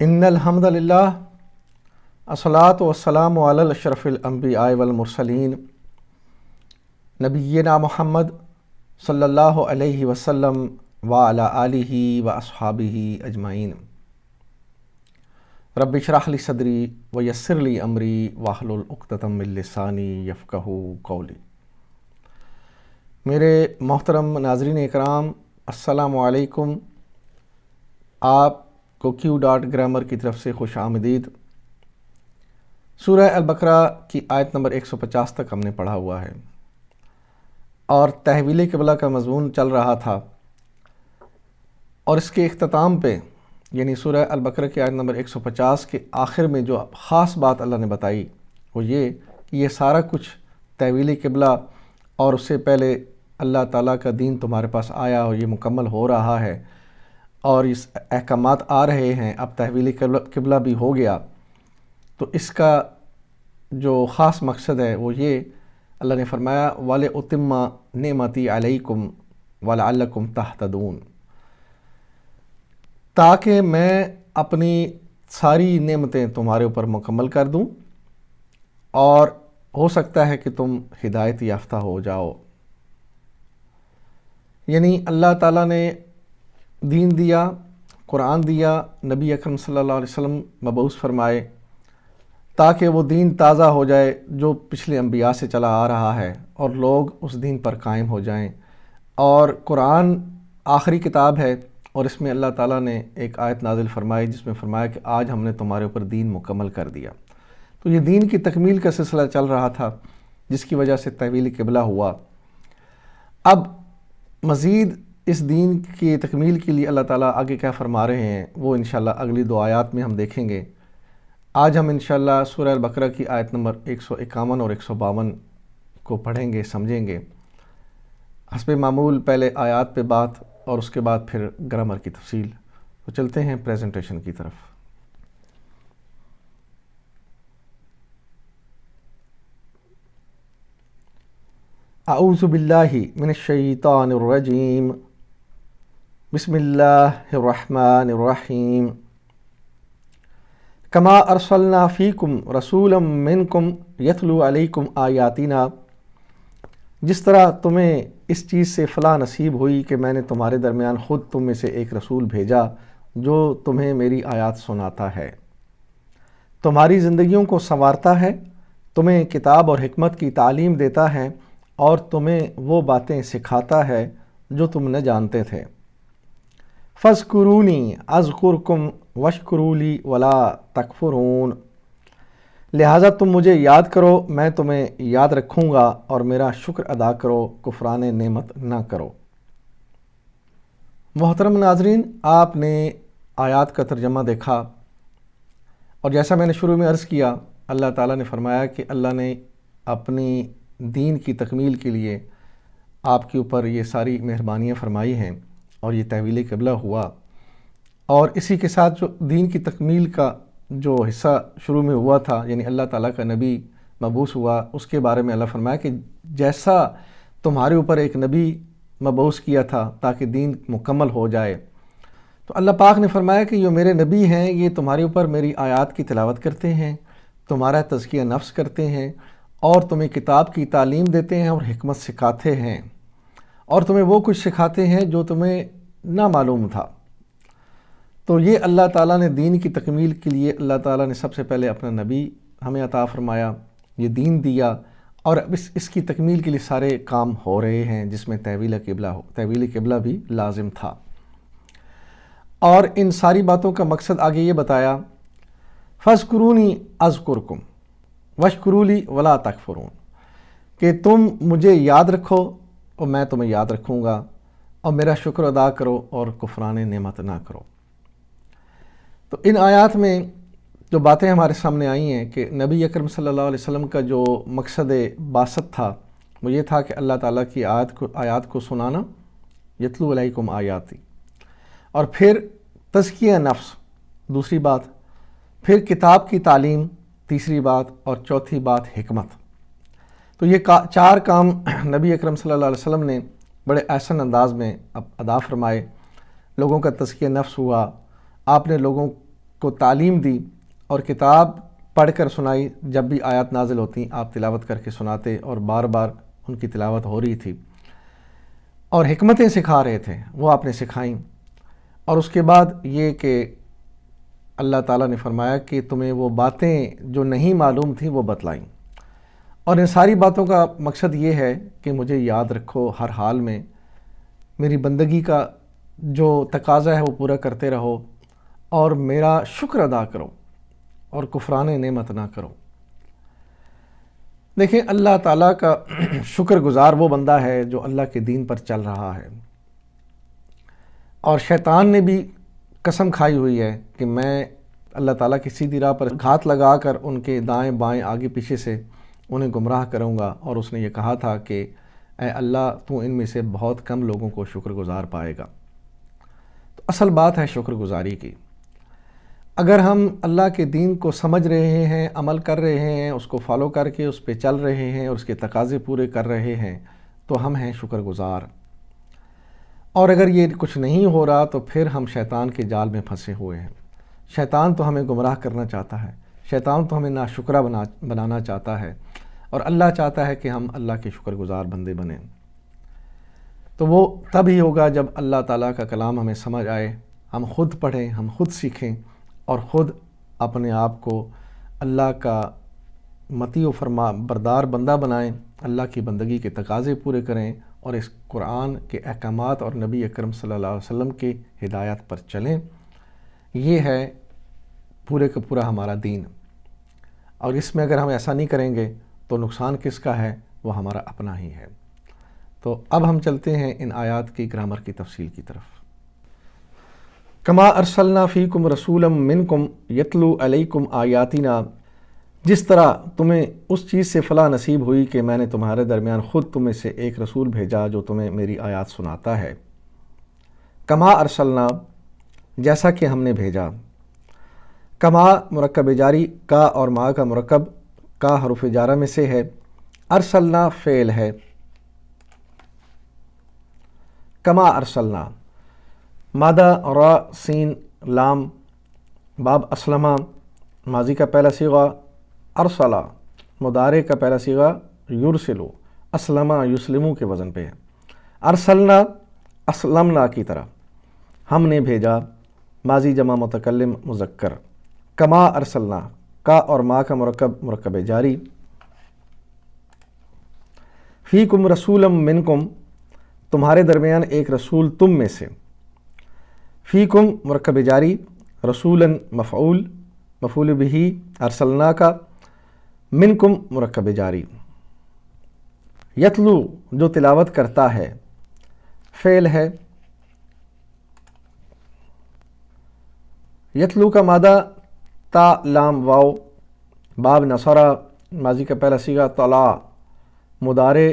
ان الحمد للہ الصلاۃ والسلام علی اشرف الانبیاء والمرسلین نبینا محمد صلی اللہ علیہ وسلم وعلی آلہ واصحابہ اجمعین۔ رب اشرح لی صدری ویسر لی امری واحلل عقدۃ من لسانی یفقہوا قولی۔ میرے محترم ناظرین اکرام، السلام علیکم۔ آپ کو Q.Grammar کی طرف سے خوش آمدید۔ سورہ البقرہ کی آیت نمبر 150 تک ہم نے پڑھا ہوا ہے اور تحویل قبلہ کا مضمون چل رہا تھا، اور اس کے اختتام پہ یعنی سورہ البقرہ کی آیت نمبر 150 کے آخر میں جو خاص بات اللہ نے بتائی وہ یہ کہ یہ سارا کچھ تحویل قبلہ اور اس سے پہلے اللہ تعالیٰ کا دین تمہارے پاس آیا اور یہ مکمل ہو رہا ہے اور اس احکامات آ رہے ہیں، اب تحویل قبلہ بھی ہو گیا، تو اس کا جو خاص مقصد ہے وہ یہ اللہ نے فرمایا وَلِأُتِمَّ نِعْمَتِي عَلَيْكُمْ وَلَعَلَّكُمْ تَهْتَدُونَ، تاکہ میں اپنی ساری نعمتیں تمہارے اوپر مکمل کر دوں اور ہو سکتا ہے کہ تم ہدایت یافتہ ہو جاؤ۔ یعنی اللہ تعالیٰ نے دین دیا، قرآن دیا، نبی اکرم صلی اللہ علیہ وسلم مبعوث فرمائے تاکہ وہ دین تازہ ہو جائے جو پچھلے انبیاء سے چلا آ رہا ہے اور لوگ اس دین پر قائم ہو جائیں۔ اور قرآن آخری کتاب ہے اور اس میں اللہ تعالیٰ نے ایک آیت نازل فرمائی جس میں فرمایا کہ آج ہم نے تمہارے اوپر دین مکمل کر دیا۔ تو یہ دین کی تکمیل کا سلسلہ چل رہا تھا جس کی وجہ سے تحویل قبلہ ہوا۔ اب مزید اس دین کی تکمیل کے لیے اللہ تعالیٰ آگے کیا فرما رہے ہیں وہ انشاءاللہ اگلی دو آیات میں ہم دیکھیں گے۔ آج ہم انشاءاللہ سورہ البقرہ کی آیت نمبر 151 اور 152 کو پڑھیں گے، سمجھیں گے۔ حسب معمول پہلے آیات پہ بات اور اس کے بعد پھر گرامر کی تفصیل۔ تو چلتے ہیں پریزنٹیشن کی طرف۔ اعوذ باللہ من الشیطان الرجیم، بسم اللہ الرحمن الرحیم۔ کما ارسلنا فیکم رسولا منکم یتلو علیکم آیاتنا، جس طرح تمہیں اس چیز سے فلاح نصیب ہوئی کہ میں نے تمہارے درمیان خود تم میں سے ایک رسول بھیجا جو تمہیں میری آیات سناتا ہے، تمہاری زندگیوں کو سنوارتا ہے، تمہیں کتاب اور حکمت کی تعلیم دیتا ہے اور تمہیں وہ باتیں سکھاتا ہے جو تم نہ جانتے تھے۔ فَاذْكُرُونِي أَذْكُرْكُمْ وَاشْكُرُوا لِي وَلَا تَكْفُرُونَ، لہٰذا تم مجھے یاد کرو، میں تمہیں یاد رکھوں گا اور میرا شکر ادا کرو، کفران نعمت نہ کرو۔ محترم ناظرین، آپ نے آیات کا ترجمہ دیکھا اور جیسا میں نے شروع میں عرض کیا، اللہ تعالیٰ نے فرمایا کہ اللہ نے اپنی دین کی تکمیل کے لیے آپ کے اوپر یہ ساری مہربانیاں فرمائی ہیں اور یہ تحویل قبلہ ہوا، اور اسی کے ساتھ جو دین کی تکمیل کا جو حصہ شروع میں ہوا تھا یعنی اللہ تعالیٰ کا نبی مبعوث ہوا، اس کے بارے میں اللہ فرمایا کہ جیسا تمہارے اوپر ایک نبی مبعوث کیا تھا تاکہ دین مکمل ہو جائے، تو اللہ پاک نے فرمایا کہ جو میرے نبی ہیں یہ تمہارے اوپر میری آیات کی تلاوت کرتے ہیں، تمہارا تزکیہ نفس کرتے ہیں اور تمہیں کتاب کی تعلیم دیتے ہیں اور حکمت سکھاتے ہیں، اور تمہیں وہ کچھ سکھاتے ہیں جو تمہیں نہ معلوم تھا۔ تو یہ اللہ تعالیٰ نے دین کی تکمیل کے لیے اللہ تعالیٰ نے سب سے پہلے اپنا نبی ہمیں عطا فرمایا، یہ دین دیا، اور اب اس کی تکمیل کے لیے سارے کام ہو رہے ہیں جس میں تحویل قبلہ بھی لازم تھا۔ اور ان ساری باتوں کا مقصد آگے یہ بتایا فَاذْكُرُونِي أَذْكُرْكُمْ وَاشْكُرُوا لِي وَلَا تَكْفُرُونَ، کہ تم مجھے یاد رکھو اور میں تمہیں یاد رکھوں گا اور میرا شکر ادا کرو اور کفران نعمت نہ کرو۔ تو ان آیات میں جو باتیں ہمارے سامنے آئی ہیں کہ نبی اکرم صلی اللہ علیہ وسلم کا جو مقصد بعثت تھا وہ یہ تھا کہ اللہ تعالیٰ کی آیات کو سنانا، یتلو علیکم آیاتی، اور پھر تزکیہ نفس دوسری بات، پھر کتاب کی تعلیم تیسری بات، اور چوتھی بات حکمت۔ تو یہ چار کام نبی اکرم صلی اللہ علیہ وسلم نے بڑے احسن انداز میں ادا فرمائے۔ لوگوں کا تزکیہ نفس ہوا، آپ نے لوگوں کو تعلیم دی اور کتاب پڑھ کر سنائی. جب بھی آیات نازل ہوتی آپ تلاوت کر کے سناتے اور بار بار ان کی تلاوت ہو رہی تھی. اور حکمتیں سکھا رہے تھے وہ آپ نے سکھائیں. اور اس کے بعد یہ کہ اللہ تعالیٰ نے فرمایا کہ تمہیں وہ باتیں جو نہیں معلوم تھیں وہ بتلائیں. اور ان ساری باتوں کا مقصد یہ ہے کہ مجھے یاد رکھو ہر حال میں، میری بندگی کا جو تقاضا ہے وہ پورا کرتے رہو اور میرا شکر ادا کرو اور کفران نعمت نہ کرو. دیکھیں اللہ تعالیٰ کا شکر گزار وہ بندہ ہے جو اللہ کے دین پر چل رہا ہے. اور شیطان نے بھی قسم کھائی ہوئی ہے کہ میں اللہ تعالیٰ کی سیدھی راہ پر گھات لگا کر ان کے دائیں بائیں آگے پیچھے سے انہیں گمراہ کروں گا. اور اس نے یہ کہا تھا کہ اے اللہ تو ان میں سے بہت کم لوگوں کو شکر گزار پائے گا. تو اصل بات ہے شکر گزاری کی. اگر ہم اللہ کے دین کو سمجھ رہے ہیں، عمل کر رہے ہیں، اس کو فالو کر کے اس پہ چل رہے ہیں اور اس کے تقاضے پورے کر رہے ہیں تو ہم ہیں شکر گزار. اور اگر یہ کچھ نہیں ہو رہا تو پھر ہم شیطان کے جال میں پھنسے ہوئے ہیں. شیطان تو ہمیں گمراہ کرنا چاہتا ہے، شیطان تو ہمیں ناشکرہ بنانا چاہتا ہے، اور اللہ چاہتا ہے کہ ہم اللہ کے شکر گزار بندے بنیں. تو وہ تب ہی ہوگا جب اللہ تعالیٰ کا کلام ہمیں سمجھ آئے، ہم خود پڑھیں، ہم خود سیکھیں اور خود اپنے آپ کو اللہ کا مطیع و فرما بردار بندہ بنائیں، اللہ کی بندگی کے تقاضے پورے کریں اور اس قرآن کے احکامات اور نبی اکرم صلی اللہ علیہ وسلم کے ہدایات پر چلیں. یہ ہے پورے کا پورا ہمارا دین. اور اس میں اگر ہم ایسا نہیں کریں گے تو نقصان کس کا ہے؟ وہ ہمارا اپنا ہی ہے. تو اب ہم چلتے ہیں ان آیات کی گرامر کی تفصیل کی طرف. کما ارسلنا فیکم رسولا منکم یتلو علیکم آیاتنا، جس طرح تمہیں اس چیز سے فلاح نصیب ہوئی کہ میں نے تمہارے درمیان خود تمہیں سے ایک رسول بھیجا جو تمہیں میری آیات سناتا ہے. کما ارسلنا، جیسا کہ ہم نے بھیجا. کما مرکب جاری کا اور ما کا مرکب کا حروف جارہ میں سے ہے. ارسلنا فعل ہے. کما ارسلنا مادہ را سین لام باب اسلمہ، ماضی کا پہلا صیغہ ارسلہ، مضارع کا پہلا صیغہ یرسلو، اسلمہ یسلمو کے وزن پہ ہے. ارسلنا اسلمنا کی طرح، ہم نے بھیجا، ماضی جمع متکلم مذکر. کما ارسلنا کا اور ما کا مرکب جاری. فیکم رسولا منکم، تمہارے درمیان ایک رسول تم میں سے. فیکم مرکب جاری، رسولا مفعول بہ ارسلنا کا، منکم مرکب جاری. یتلو جو تلاوت کرتا ہے فعل ہے. یتلو کا مادہ تا لام واو، باب نصرہ، ماضی کا پہلا صیغہ طلا، مضارع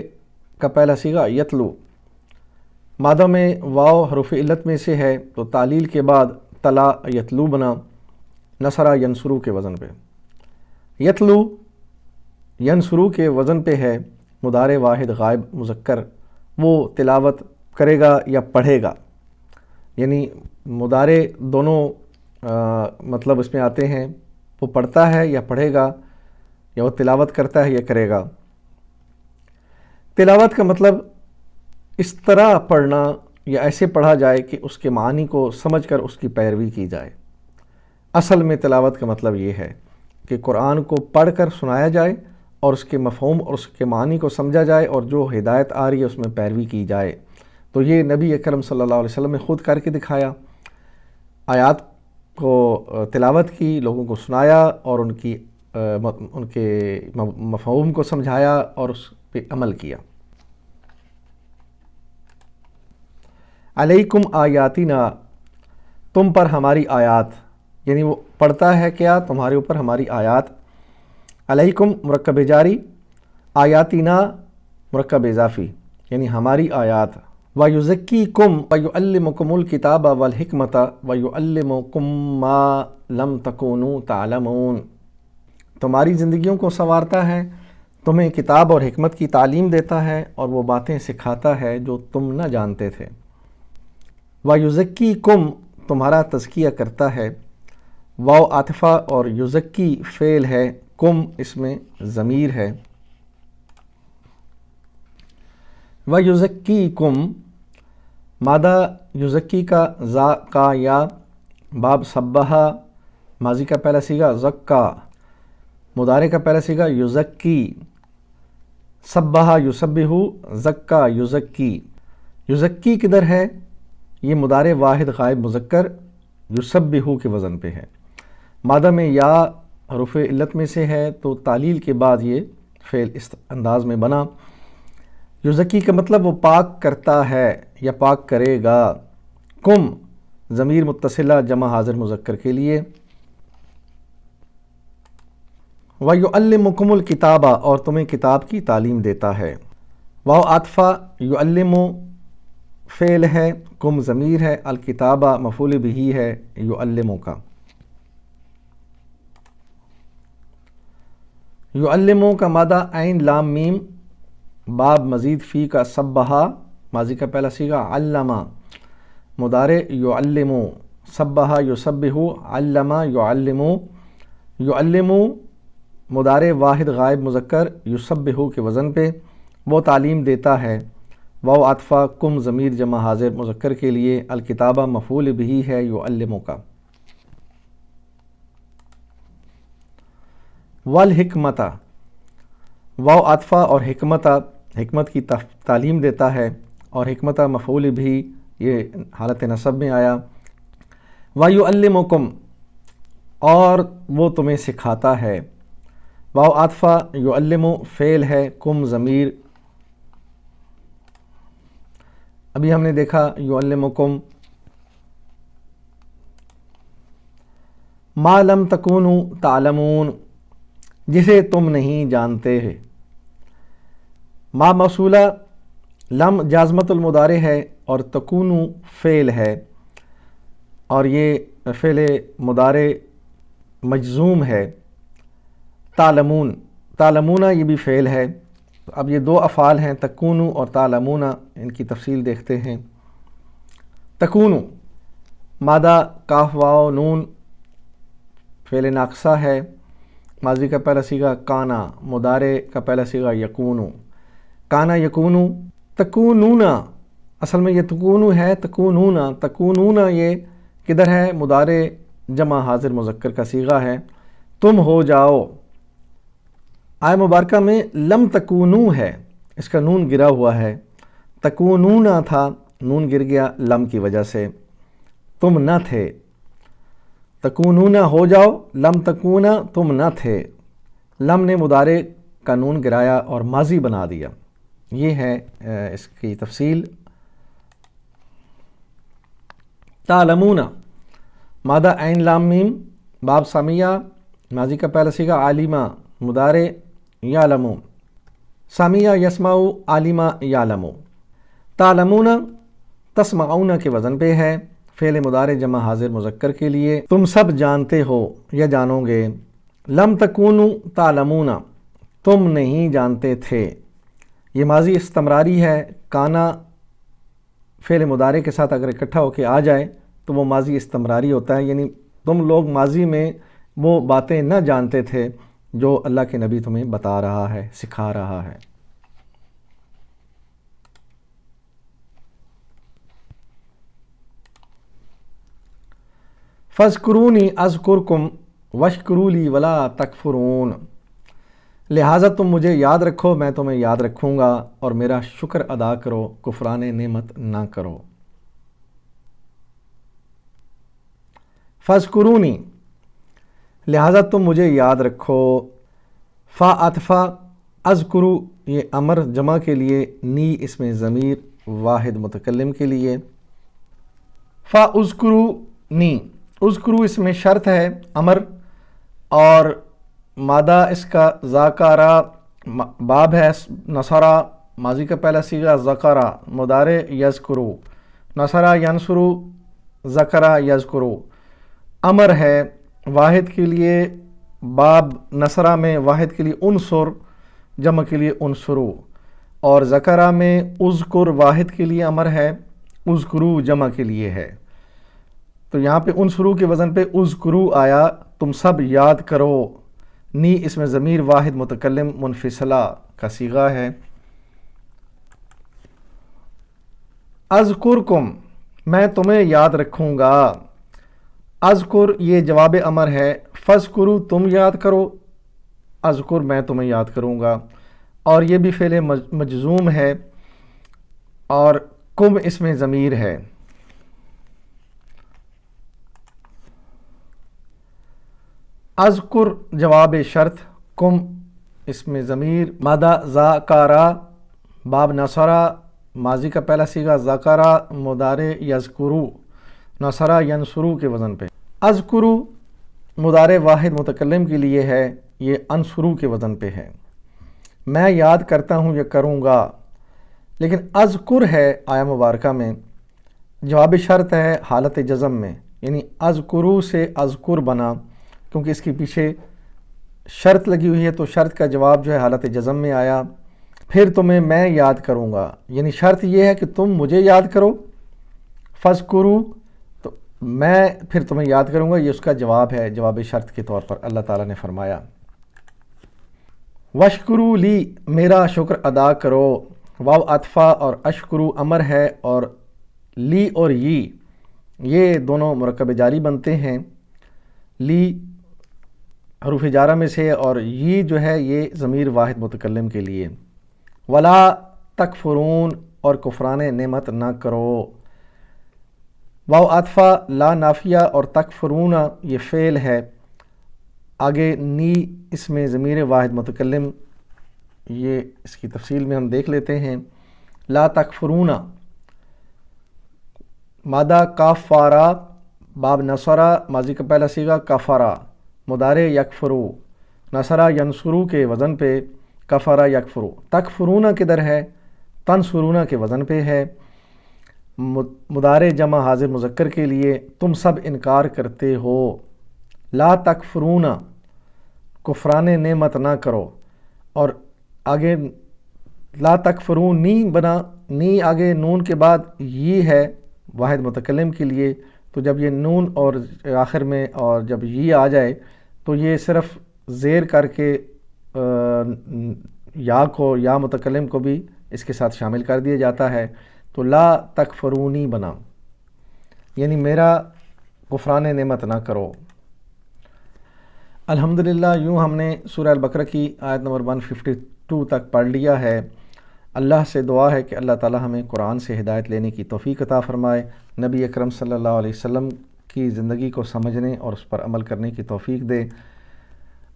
کا پہلا صیغہ یتلو. مادہ میں واو حروف علت میں سے ہے تو تعلیل کے بعد تلا یتلو بنا، نصرہ ینصرو کے وزن پہ. یتلو ینصرو کے وزن پہ ہے، مضارع واحد غائب مذکر، وہ تلاوت کرے گا یا پڑھے گا. یعنی مضارع دونوں مطلب اس میں آتے ہیں، وہ پڑھتا ہے یا پڑھے گا، یا وہ تلاوت کرتا ہے یا کرے گا. تلاوت کا مطلب اس طرح پڑھنا یا ایسے پڑھا جائے کہ اس کے معنی کو سمجھ کر اس کی پیروی کی جائے. اصل میں تلاوت کا مطلب یہ ہے کہ قرآن کو پڑھ کر سنایا جائے اور اس کے مفہوم اور اس کے معنی کو سمجھا جائے اور جو ہدایت آ رہی ہے اس میں پیروی کی جائے. تو یہ نبی اکرم صلی اللہ علیہ وسلم نے خود کر کے دکھایا. آیات کو تلاوت کی، لوگوں کو سنایا اور ان کے مفہوم کو سمجھایا اور اس پہ عمل کیا. علیکم آیاتنا، تم پر ہماری آیات، یعنی وہ پڑھتا ہے کیا؟ تمہارے اوپر ہماری آیات. علیکم مرکب جاری، آیاتنا مرکب اضافی، یعنی ہماری آیات. وَيُزَكِّيكُمْ وَيُعَلِّمُكُمُ الْكِتَابَ وَالْحِكْمَةَ وَيُعَلِّمُكُمْ مَا لَمْ تَكُونُوا تَعْلَمُونَ، تمہاری زندگیوں کو سنوارتا ہے، تمہیں کتاب اور حکمت کی تعلیم دیتا ہے اور وہ باتیں سکھاتا ہے جو تم نہ جانتے تھے. وَيُزَكِّيكُمْ تمہارا تزکیہ کرتا ہے، واو عاطفہ اور یزکی فعل ہے، کم اس میں ضمیر ہے۔ وَيُزَكِّيكُم مادہ یزکی کا زا کا یا، باب سبحہ ماضی کا پہلا صیغہ، زکا مضارع کا پہلا صیغہ، یزکی سبحہ یسبح، زکا یزکی۔ یزکی کدھر ہے؟ یہ مضارع واحد غائب مذکر یسبح کے وزن پہ ہے۔ مادہ میں یا حروف علت میں سے ہے تو تعلیل کے بعد یہ فعل اس انداز میں بنا۔ یزکی کا مطلب وہ پاک کرتا ہے یا پاک کرے گا۔ کم ضمیر متصلہ جمع حاضر مذکر کے لیے۔ وَيُعَلِّمُكُمُ الْكِتَابَ اور تمہیں کتاب کی تعلیم دیتا ہے۔ واو عاطفہ، یعلم فعل ہے، کم ضمیر ہے، الکتابہ مفعول بہ ہے یعلم کا۔ یعلم کا مادہ عین لام میم، باب مزید فی کا سبحہ ماضی کا پہلا صیغہ، علم مضارع یعلم، سبحہ یسبح، علم یعلم۔ یعلم مضارع واحد غائب مذکر یسبح کے وزن پہ، وہ تعلیم دیتا ہے۔ واو عاطفہ کم ضمیر جمع حاضر مذکر کے لیے، الکتابہ مفعول بہ ہے یعلم کا۔ والحکمت واو عاطفہ اور حکمت کی تعلیم دیتا ہے، اور حکمت مفعول بھی یہ حالت نصب میں آیا۔ وَيُعَلِّمُكُمْ اور وہ تمہیں سکھاتا ہے۔ واو عاطفہ یعلم فعل ہے، کم ضمیر، ابھی ہم نے دیکھا یعلمکم۔ ما لم تکونوا تعلمون جسے تم نہیں جانتے۔ ما موصولہ، لم جازمت المضارع ہے اور تکونو فعل ہے، اور یہ فعل مضارع مجزوم ہے۔ تعلمون، تعلمون یہ بھی فعل ہے۔ اب یہ دو افعال ہیں، تکونو اور تعلمون، ان کی تفصیل دیکھتے ہیں۔ تکونو مادہ کاف واو نون فعل ناقصہ ہے، ماضی کا پہلا صیغہ کانا، مضارع کا پہلا صیغہ یکونو، کانا یکونو۔ تکونون اصل میں یہ تکونو ہے، تکونون یہ کدھر ہے؟ مضارع جمع حاضر مذکر کا صیغہ ہے، تم ہو جاؤ۔ آیہ مبارکہ میں لم تکونو ہے، اس کا نون گرا ہوا ہے، تکونون تھا، نون گر گیا لم کی وجہ سے، تم نہ تھے۔ تکونون ہو جاؤ، لم تکون تم نہ تھے، لم نے مضارع کا نون گرایا اور ماضی بنا دیا۔ یہ ہے اس کی تفصیل۔ تعلمون مادہ عین لام میم، باب سمیہ ماضی کا پہلا صیغہ، عالمہ مضارع یعلم، سمیہ یسمع، عالمہ یعلم۔ تعلمون تسمعون کے وزن پہ ہے، فعل مضارع جمع حاضر مذکر کے لیے، تم سب جانتے ہو یا جانو گے۔ لم تکونوا تعلمون تم نہیں جانتے تھے، یہ ماضی استمراری ہے، کانا فعل مضارع کے ساتھ اگر اکٹھا ہو کے آ جائے تو وہ ماضی استمراری ہوتا ہے، یعنی تم لوگ ماضی میں وہ باتیں نہ جانتے تھے جو اللہ کے نبی تمہیں بتا رہا ہے، سکھا رہا ہے۔ فَاذْكُرُونِي أَذْكُرْكُمْ وَاشْكُرُوا لِي وَلَا تَكْفُرُونَ لہٰذا تم مجھے یاد رکھو، میں تمہیں یاد رکھوں گا، اور میرا شکر ادا کرو، کفران نعمت نہ کرو۔ فَاذْكُرُونِي لہٰذا تم مجھے یاد رکھو، فا عطفہ، اذکرو یہ امر جمع کے لیے، نی اس میں ضمیر واحد متکلم کے لیے۔ فا اذکرو نی، اذکرو اس میں شرط ہے امر، اور مادہ اس کا ذاکرہ باب ہے، نصرہ ماضی کا پہلا صیغہ، ذکرہ مضارع یذکرو، نصرہ ینصرو، ذکرہ یذکرو۔ امر ہے واحد کے لیے، باب نصرہ میں واحد کے لیے انصر، جمع کے لیے انصرو، اور ذکرہ میں اذکر واحد کے لیے امر ہے، اذکرو جمع کے لیے ہے۔ تو یہاں پہ انصرو کے وزن پہ اذکرو آیا، تم سب یاد کرو۔ نی اس میں ضمیر واحد متکلم منفصلہ کا صیغہ ہے۔ اذکرکم، میں تمہیں یاد رکھوں گا۔ اذکر یہ جواب امر ہے، فذکرو تم یاد کرو، اذکر میں تمہیں یاد کروں گا، اور یہ بھی فعل مجزوم ہے، اور کم اس میں ضمیر ہے۔ اذکر جواب شرط، کم اس میں ضمیر، مادہ ذاکرہ باب نصرہ ماضی کا پہلا صیغہ، ذکرہ مضارع یذکرو نصرہ ینصرو کے وزن پہ۔ اذکرو مضارع واحد متکلم کے لیے ہے، یہ انصرو کے وزن پہ ہے۔ میں یاد کرتا ہوں یا کروں گا، لیکن اذکر ہے آیہ مبارکہ میں جواب شرط ہے حالت جزم میں، یعنی اذکرو سے اذکر بنا، کیونکہ اس کے پیچھے شرط لگی ہوئی ہے، تو شرط کا جواب جو ہے حالت جزم میں آیا۔ پھر تمہیں میں یاد کروں گا، یعنی شرط یہ ہے کہ تم مجھے یاد کرو، فذکرو تو میں پھر تمہیں یاد کروں گا، یہ اس کا جواب ہے جواب شرط کے طور پر اللہ تعالیٰ نے فرمایا۔ وشکرو لی، میرا شکر ادا کرو، واو عطفہ اور اشکرو امر ہے، اور لی اور یہ دونوں مرکب جاری بنتے ہیں، لی حروف جارہ میں سے، اور یہ جو ہے یہ ضمیر واحد متکلم کے لیے۔ ولا تکفرون، اور کفران نعمت نہ کرو، واو عطفہ لا نافیہ اور تکفرون یہ فعل ہے، آگے نی اس میں ضمیر واحد متکلم، یہ اس کی تفصیل میں ہم دیکھ لیتے ہیں۔ لا تکفرون مادہ کافارہ باب نصرہ ماضی کا پہلا صیغہ، کفرہ مضارع یکفرو نصرہ ینصرو کے وزن پہ، کفرہ یکفرو۔ تکفرون کدھر ہے؟ تنصرون کے وزن پہ ہے، مضارع جمع حاضر مذکر کے لیے، تم سب انکار کرتے ہو۔ لا تکفرون کفران نعمت نہ کرو، اور آگے لا تکفرون نی بنا، نی آگے نون کے بعد یہ ہے واحد متکلم کے لیے، تو جب یہ نون اور آخر میں اور جب یہ آ جائے تو یہ صرف زیر کر کے یا کو، یا متکلم کو بھی اس کے ساتھ شامل کر دیا جاتا ہے، تو لا تکفرونی بنا، یعنی میرا کفران نعمت نہ کرو۔ الحمدللہ یوں ہم نے سورہ البقرہ کی آیت نمبر 152 تک پڑھ لیا ہے۔ اللہ سے دعا ہے کہ اللہ تعالی ہمیں قرآن سے ہدایت لینے کی توفیق عطا فرمائے، نبی اکرم صلی اللہ علیہ وسلم کی زندگی کو سمجھنے اور اس پر عمل کرنے کی توفیق دے۔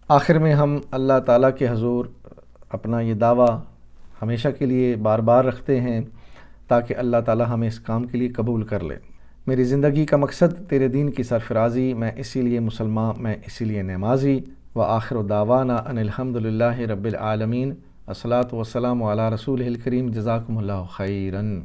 آخر میں ہم اللہ تعالیٰ کے حضور اپنا یہ دعویٰ ہمیشہ کے لیے بار بار رکھتے ہیں تاکہ اللہ تعالیٰ ہمیں اس کام کے لیے قبول کر لے۔ میری زندگی کا مقصد تیرے دین کی سرفرازی، میں اسی لیے مسلمان، میں اسی لیے نمازی۔ وآخر دعوانا ان الحمدللہ رب العالمین، الصلاۃ والسلام علی رسولہ الکریم، جزاکم اللہ خیراً۔